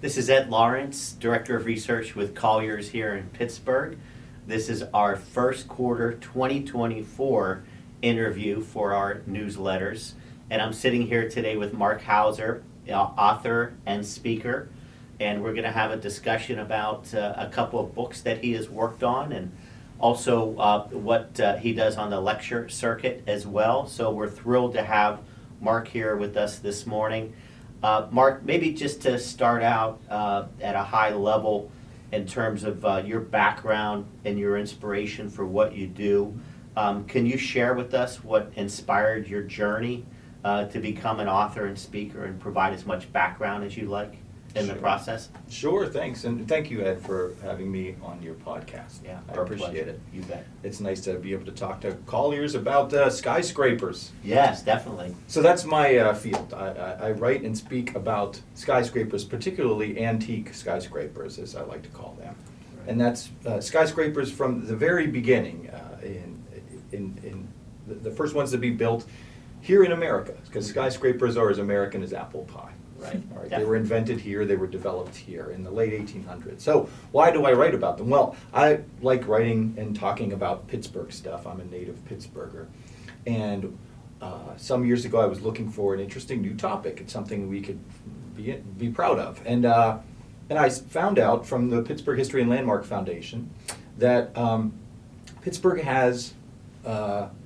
This is Ed Lawrence, Director of Research with Colliers here in Pittsburgh. This is our first quarter 2024 interview for our newsletters. And I'm sitting here today with Mark Hauser, author and speaker. And we're going to have a discussion about a couple of books that he has worked on and also what he does on the lecture circuit as well. So we're thrilled to have Mark here with us this morning. Mark, maybe just to start out at a high level in terms of your background and your inspiration for what you do, can you share with us what inspired your journey to become an author and speaker and provide as much background as you like in the process? Sure, thanks. And thank you, Ed, for having me on your podcast. Yeah, I appreciate it. You bet. It's nice to be able to talk to Colliers about skyscrapers. Yes, definitely. So that's my field. I write and speak about skyscrapers, particularly antique skyscrapers, as I like to call them. Right. And that's skyscrapers from the very beginning, in the first ones to be built here in America, because skyscrapers are as American as apple pie. Right. All right. They were invented here, they were developed here in the late 1800s. So why do I write about them? Well, I like writing and talking about Pittsburgh stuff. I'm a native Pittsburgher. And some years ago I was looking for an interesting new topic. It's something we could be proud of. And I found out from the Pittsburgh History and Landmark Foundation that Pittsburgh has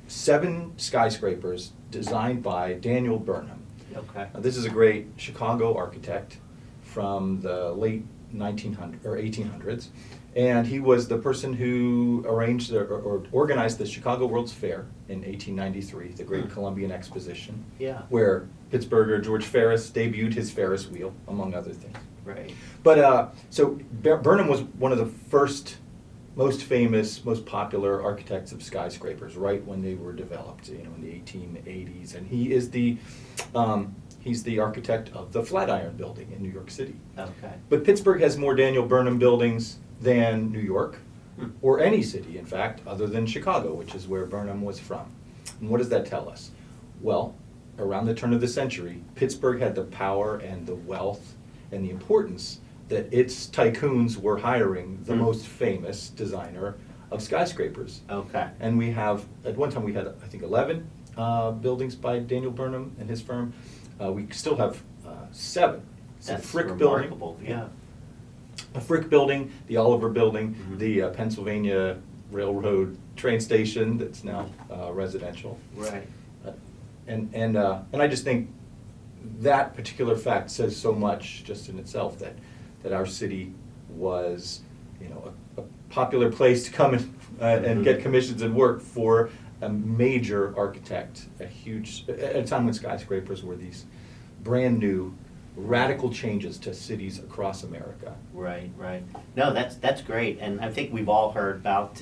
7 skyscrapers designed by Daniel Burnham. Okay. This is a great Chicago architect from the late 1800s, and he was the person who arranged or organized the Chicago World's Fair in 1893, the Great Columbian Exposition, Yeah. where Pittsburgher George Ferris debuted his Ferris wheel, among other things. Right. But so Burnham was one of the first, most famous, most popular architects of skyscrapers right when they were developed, in the 1880s, and he is he's the architect of the Flatiron Building in New York City. Okay. But Pittsburgh has more Daniel Burnham buildings than New York, or any city, in fact, other than Chicago, which is where Burnham was from. And what does that tell us? Well, around the turn of the century, Pittsburgh had the power and the wealth and the importance that its tycoons were hiring the most famous designer of skyscrapers. Okay. And we have, at one time we had, I think, 11 buildings by Daniel Burnham and his firm. We still have 7. It's That's a Frick remarkable. building. Yeah. A Frick building, the Oliver building, Mhm. the Pennsylvania Railroad train station that's now residential. Right. And I just think that particular fact says so much just in itself, that our city was, a popular place to come and get commissions and work for a major architect, at a time when skyscrapers were these brand new, radical changes to cities across America. Right, right. No, that's great, and I think we've all heard about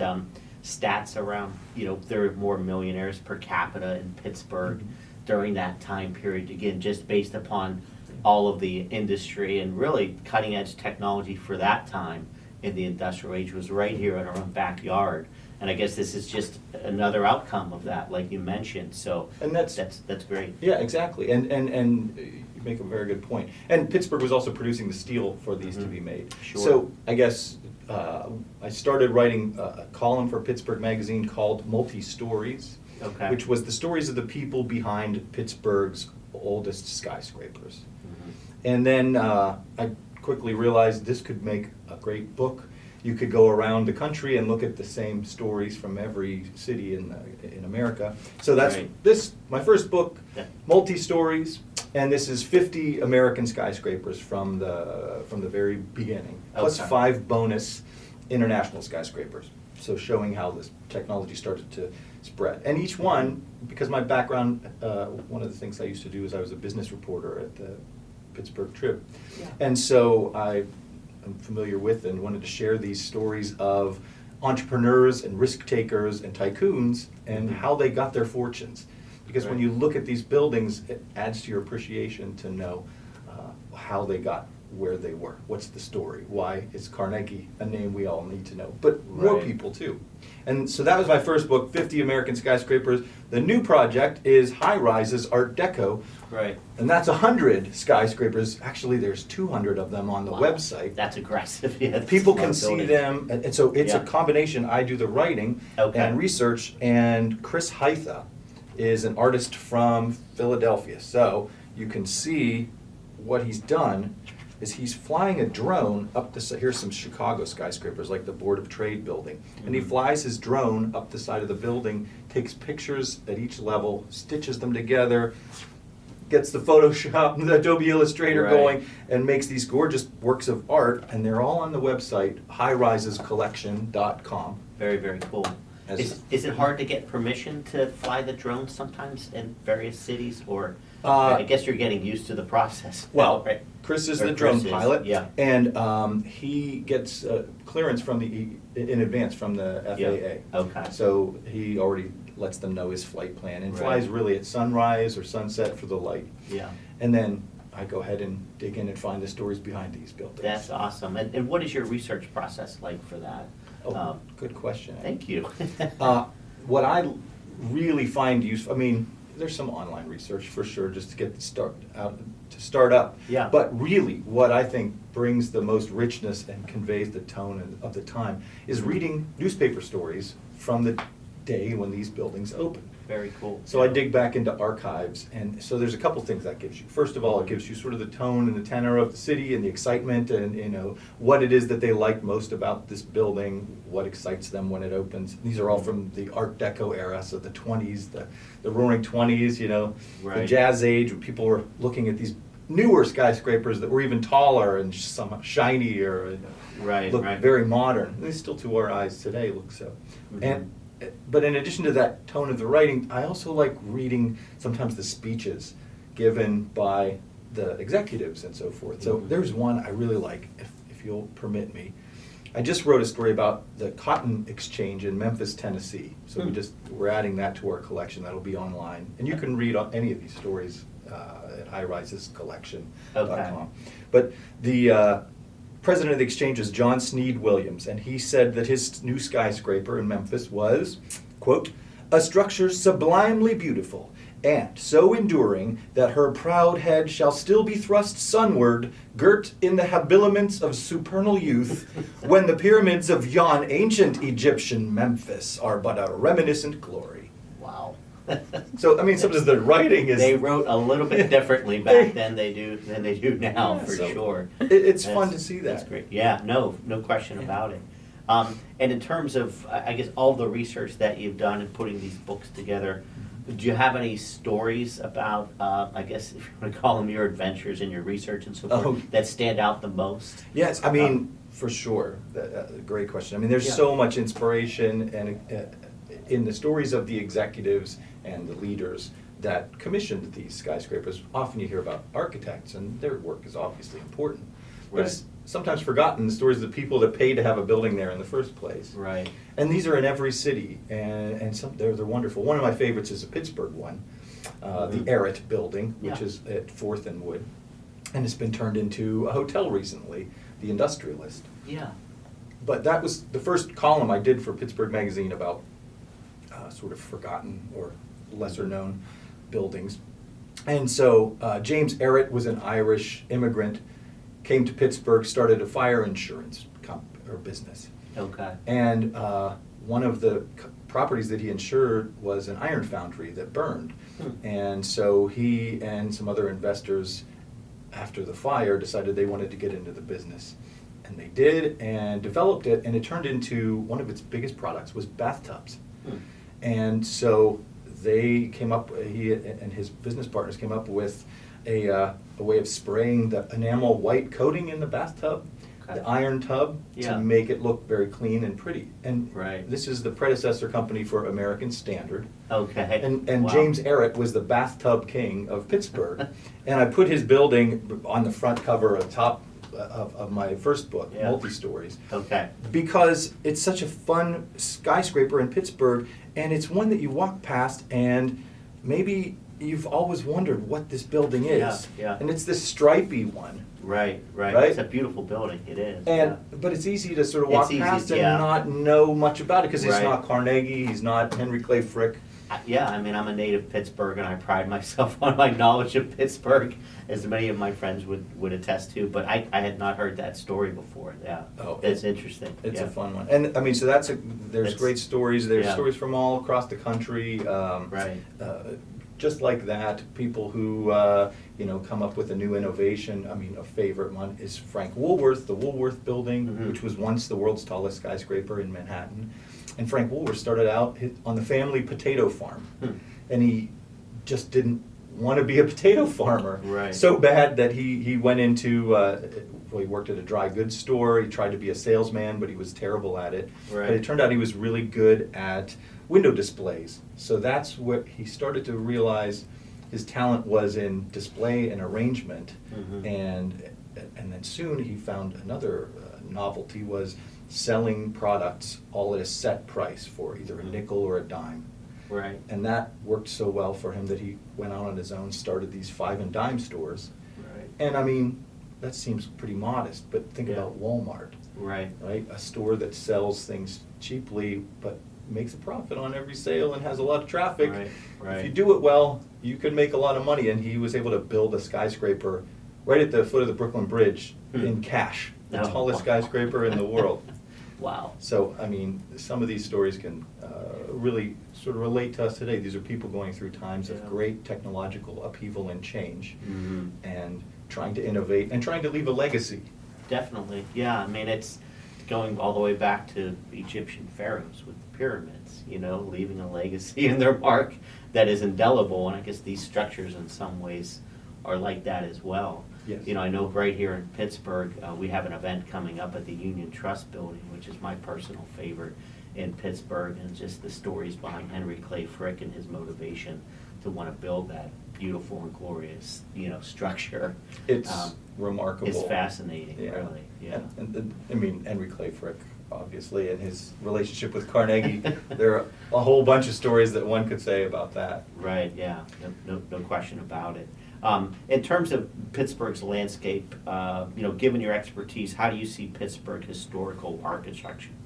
stats around, there are more millionaires per capita in Pittsburgh during that time period, again, just based upon all of the industry and really cutting-edge technology for that time in the industrial age was right here in our own backyard. And I guess this is just another outcome of that, like you mentioned, so And that's great. Yeah, exactly. And you make a very good point. And Pittsburgh was also producing the steel for these to be made. Sure. So I guess I started writing a column for Pittsburgh Magazine called Multi-Stories, Okay. which was the stories of the people behind Pittsburgh's oldest skyscrapers. And then I quickly realized this could make a great book. You could go around the country and look at the same stories from every city in America. So that's Right. my first book, Yeah. Multi-Stories, and this is 50 American skyscrapers from the very beginning, plus Okay. 5 bonus international skyscrapers. So showing how this technology started to spread. And each one, because my background, one of the things I used to do is I was a business reporter at the Pittsburgh Trib. Yeah. And so I'm familiar with and wanted to share these stories of entrepreneurs and risk takers and tycoons and how they got their fortunes. Because when Right. you look at these buildings, it adds to your appreciation to know how they got where they were. What's the story? Why is Carnegie a name we all need to know? But more Right. people too. And so that was my first book, 50 American Skyscrapers. The new project is Highrises Art Deco, Right. And that's 100 skyscrapers. Actually, there's 200 of them on the Wow. website. That's aggressive. Yeah, that's People a lot can of see buildings. them, and so it's a Yeah. combination. I do the writing Okay. and research, and Chris Hytha is an artist from Philadelphia. So you can see what he's done is he's flying a drone up the, here's some Chicago skyscrapers like the Board of Trade building. And he Mhm. flies his drone up the side of the building, takes pictures at each level, stitches them together, gets the Photoshop, the Adobe Illustrator Right. going, and makes these gorgeous works of art, and they're all on the website, highrisescollection.com. Very, very cool. As- Is it hard to get permission to fly the drone sometimes in various cities, or Uh, I guess you're getting used to the process? Well, right? Chris is Or the drone Chris is, pilot, yeah. and he gets clearance from in advance from the FAA. Yeah, okay. So he already lets them know his flight plan and Right. flies really at sunrise or sunset for the light. Yeah. And then I go ahead and dig in and find the stories behind these buildings. That's awesome. And what is your research process like for that? Oh, good question. Thank you. What I really find useful, I mean, there's some online research for sure, just to get the start up. Yeah. But really, what I think brings the most richness and conveys the tone of the time is reading newspaper stories from the day when these buildings opened. Very cool. So I dig back into archives, and so there's a couple things that gives you. First of all, it gives you sort of the tone and the tenor of the city and the excitement, and what it is that they like most about this building, what excites them when it opens. These are all from the Art Deco era, so the 20s, the Roaring 20s, the Right. Jazz Age, when people were looking at these newer skyscrapers that were even taller and somewhat shinier, and Right, look right. very modern. They still, to our eyes today, look so. Mhm. But in addition to that tone of the writing, I also like reading sometimes the speeches given by the executives and so forth. So Mhm. there's one I really like, if you'll permit me. I just wrote a story about the cotton exchange in Memphis, Tennessee. So we're adding that to our collection. That'll be online. And you can read any of these stories at highrisescollection.com. Okay. But the president of the exchange is John Sneed Williams, and he said that his new skyscraper in Memphis was, quote, "a structure sublimely beautiful, and so enduring that her proud head shall still be thrust sunward, girt in the habiliments of supernal youth, when the pyramids of yon ancient Egyptian Memphis are but a reminiscent glory." Wow. So, I mean, sometimes the writing is... They wrote a little bit differently back then than they do now, Yeah, for so sure. it's fun That's- to see that. That's great. Yeah, no question about it. And in terms of, I guess, all the research that you've done in putting these books together, do you have any stories about, I guess, if you want to call them your adventures and your research and so forth, Oh. that stand out the most? Yes, I mean, for sure. Great question. I mean, there's Yeah. so much inspiration and in the stories of the executives and the leaders that commissioned these skyscrapers. Often you hear about architects, and their work is obviously important. But Right. it's sometimes forgotten, the stories of the people that paid to have a building there in the first place. Right. And these are in every city, and they're wonderful. One of my favorites is a Pittsburgh one, the Arrett Building, which Yeah. is at 4th and Wood. And it's been turned into a hotel recently, the Industrialist. Yeah. But that was the first column I did for Pittsburgh Magazine about sort of forgotten or lesser known buildings. And so James Arrett was an Irish immigrant, came to Pittsburgh, started a fire insurance business. Okay. And one of the properties that he insured was an iron foundry that burned. And so he and some other investors, after the fire, decided they wanted to get into the business. And they did, and developed it, and it turned into one of its biggest products was bathtubs. And so they came up, he and his business partners came up with a way of spraying the enamel white coating in the bathtub, Okay. the iron tub, Yeah. to make it look very clean and pretty. And Right. this is the predecessor company for American Standard. Okay. And Wow. James Arrett was the bathtub king of Pittsburgh. And I put his building on the front cover of top of my first book, Yeah. Multi-Stories. Okay. Because it's such a fun skyscraper in Pittsburgh, and it's one that you walk past and maybe you've always wondered what this building is. Yeah, yeah. And it's this stripy one. Right. Right? It's a beautiful building. It is. And but it's easy to sort of walk It's easy, past and yeah. not know much about it because he's Right. not Carnegie, he's not Henry Clay Frick. Yeah, I mean, I'm a native Pittsburgh, and I pride myself on my knowledge of Pittsburgh, as many of my friends would attest to, but I had not heard that story before, yeah. Oh, That's interesting. It's yeah. a fun one. And I mean, so there's That's- great stories. There's yeah. stories from all across the country. Right. Just like that, people who, come up with a new innovation. I mean, a favorite one is Frank Woolworth, the Woolworth Building, Mhm. which was once the world's tallest skyscraper in Manhattan. And Frank Woolworth started out on the family potato farm. Hmm. And he just didn't want to be a potato farmer. Right. So bad that he went into, he worked at a dry goods store. He tried to be a salesman, but he was terrible at it. Right. But it turned out he was really good at window displays. So that's what he started to realize his talent was in display and arrangement. Mhm. And then soon he found another novelty was selling products all at a set price for either a nickel or a dime. Right. And that worked so well for him that he went out on his own, started these 5 and dime stores. Right. And I mean, that seems pretty modest, but think Yeah. about Walmart, Right. right? A store that sells things cheaply, but makes a profit on every sale and has a lot of traffic. Right, If you right. do it well, you can make a lot of money. And he was able to build a skyscraper right at the foot of the Brooklyn Bridge in cash, the Oh, tallest wow. skyscraper in the world. Wow. So, I mean, some of these stories can really sort of relate to us today. These are people going through times of Yeah. great technological upheaval and change, Mhm. and trying to innovate and trying to leave a legacy. Definitely, yeah. I mean, it's going all the way back to Egyptian pharaohs with the pyramids, leaving a legacy in their mark that is indelible. And I guess these structures in some ways are like that as well. Yes. I know right here in Pittsburgh, we have an event coming up at the Union Trust Building, which is my personal favorite in Pittsburgh, and just the stories behind Henry Clay Frick and his motivation to want to build that beautiful and glorious, structure. It's remarkable. It's fascinating, Yeah. really, yeah. And I mean, Henry Clay Frick, obviously, and his relationship with Carnegie. There are a whole bunch of stories that one could say about that. Right, yeah, no question about it. In terms of Pittsburgh's landscape, given your expertise, how do you see Pittsburgh historical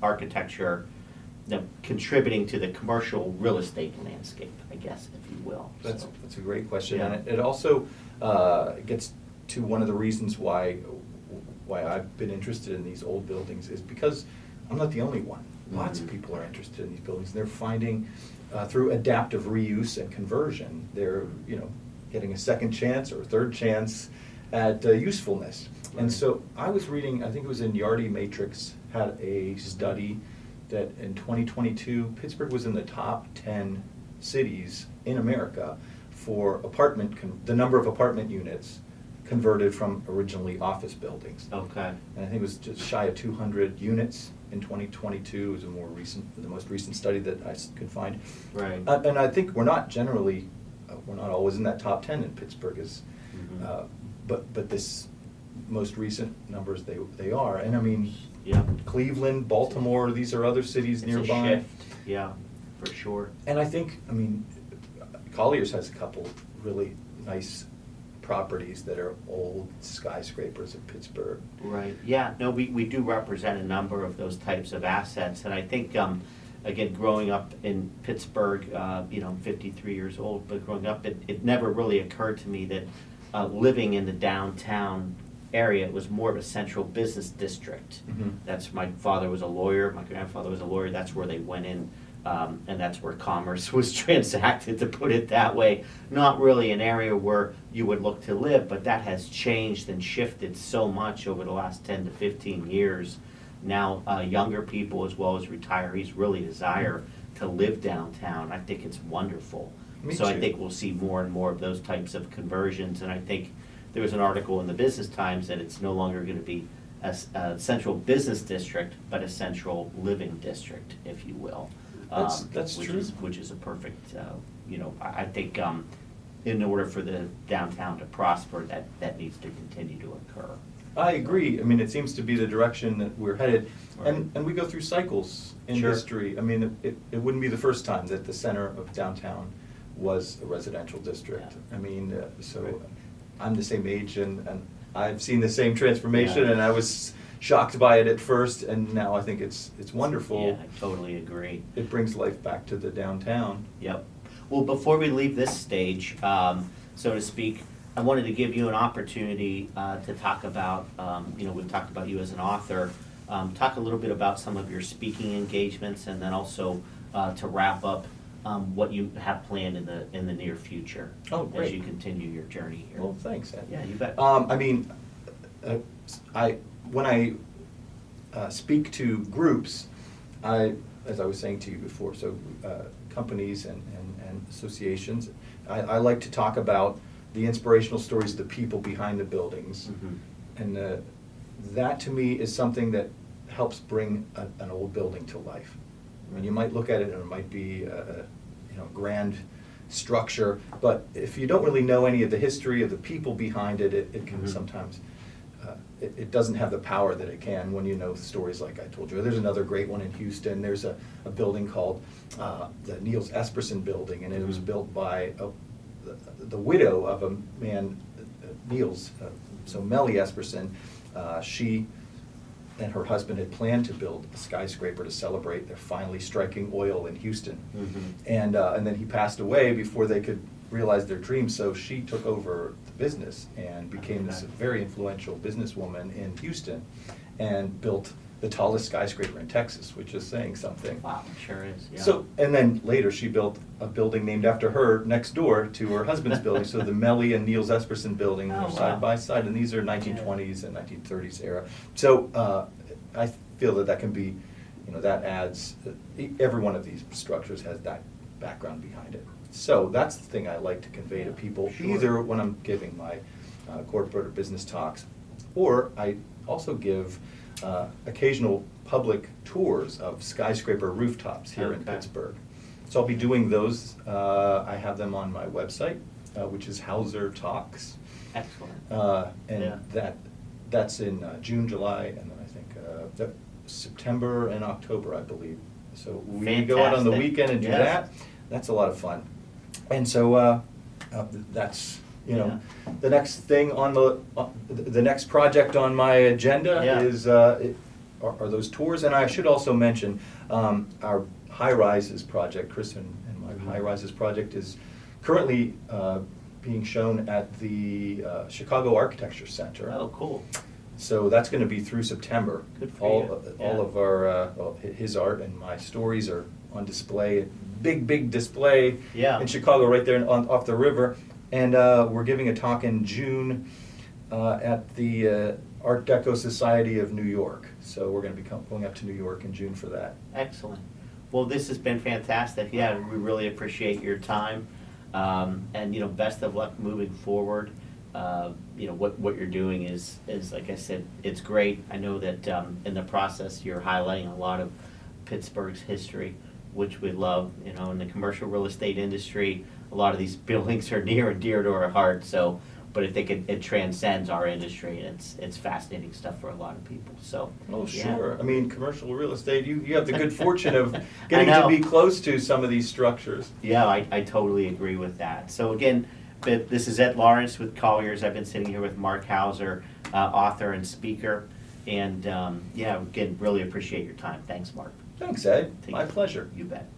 architecture contributing to the commercial real estate landscape, I guess, if you will? That's So, a great question, Yeah. and it also gets to one of the reasons why I've been interested in these old buildings is because I'm not the only one. Lots of Mhm. people are interested in these buildings. They're finding through adaptive reuse and conversion, they're getting a second chance or a third chance at usefulness. And Right. so I was reading, I think it was in Yardi Matrix, had a study that in 2022, Pittsburgh was in the top 10 cities in America for the number of apartment units converted from originally office buildings. Okay, And I think it was just shy of 200 units in 2022. It was the most recent study that I could find. right. And I think we're not always in that top 10 in Pittsburgh, Mhm. but this most recent numbers, they are. And I mean, Yeah. Cleveland, Baltimore, these are other cities It's nearby. a shift, yeah, for sure. And I think, Colliers has a couple really nice properties that are old skyscrapers in Pittsburgh. Right, yeah, no, we do represent a number of those types of assets, and I think, again, growing up in Pittsburgh, I'm 53 years old, but growing up, it never really occurred to me that living in the downtown area was more of a central business district. Mhm. My father was a lawyer, my grandfather was a lawyer, that's where they went in, and that's where commerce was transacted, to put it that way. Not really an area where you would look to live, but that has changed and shifted so much over the last 10 to 15 years. Now, younger people as well as retirees really desire to live downtown. I think it's wonderful. Me So I too. think we'll see more and more of those types of conversions, and I think there was an article in the Business Times that it's no longer going to be a central business district, but a central living district, if you will. That's which true. Which is a perfect, I think in order for the downtown to prosper, that needs to continue to occur. I agree. It seems to be the direction that we're headed. Right. And we go through cycles in Sure. history. It wouldn't be the first time that the center of downtown was a residential district. Yeah. So Right. I'm the same age, and I've seen the same transformation, Yeah. and I was shocked by it at first, and now I think it's wonderful. Yeah, I totally agree. It brings life back to the downtown. Yep. Well, before we leave this stage, so to speak, I wanted to give you an opportunity to talk about, we've talked about you as an author. Talk a little bit about some of your speaking engagements, and then also to wrap up what you have planned in the near future. Oh, great. As you continue your journey here. Well, thanks, Ed. Yeah, you bet. When I speak to groups, as I was saying to you before, so companies and associations, I like to talk about the inspirational stories of the people behind the buildings. Mhm. And that to me is something that helps bring an old building to life. I mean, you might look at it and it might be a grand structure, but if you don't really know any of the history of the people behind it, it can Mhm. sometimes, it doesn't have the power that it can when you know stories like I told you. There's another great one in Houston. There's a building called the Niels Esperson Building, and it was Mhm. built by the widow of a man, Niels, so Melly Esperson. She and her husband had planned to build a skyscraper to celebrate their finally striking oil in Houston. Mhm. And then he passed away before they could realize their dream, so she took over the business and became this very influential businesswoman in Houston and built the tallest skyscraper in Texas, which is saying something. Wow, it sure is. Yeah. So, and then later she built a building named after her next door to her husband's building. So the Melly and Niels Esperson building Oh, are wow. side by side, and these are 1920s and 1930s era. So I feel that can be, that adds, every one of these structures has that background behind it. So that's the thing I like to convey to people, Sure. either when I'm giving my corporate or business talks, or I also give occasional public tours of skyscraper rooftops here in Okay. Pittsburgh. So I'll be doing those. I have them on my website, which is Hauser Talks. Excellent. And Yeah. that's in June, July, and then I think September and October, I believe. So we go out on the Fantastic. weekend and do Yes. that. That's a lot of fun. And so that's, Yeah. the next thing on the next project on my agenda Yeah. is are those tours. And I should also mention our Highrises project. Chris and my Mhm. Highrises project is currently being shown at the Chicago Architecture Center. Oh, cool. So that's going to be through September. Good for all, you. All Yeah. of our, his art and my stories are on display, big display Yeah. in Chicago right there off the river. And we're giving a talk in June at the Art Deco Society of New York. So we're going to be going up to New York in June for that. Excellent. Well, this has been fantastic. Yeah, we really appreciate your time. And best of luck moving forward. What you're doing is like I said, it's great. I know that in the process you're highlighting a lot of Pittsburgh's history, which we love. In the commercial real estate industry, a lot of these buildings are near and dear to our heart. So, but I think it transcends our industry, and it's fascinating stuff for a lot of people. So, Oh, yeah. sure. I mean, commercial real estate, you have the good fortune of I getting to know. be close to some of these structures. Yeah, I totally agree with that. So again, this is Ed Lawrence with Colliers. I've been sitting here with Mark Hauser, author and speaker. And again, really appreciate your time. Thanks, Mark. Thanks, Ed. Take My care. pleasure. You bet.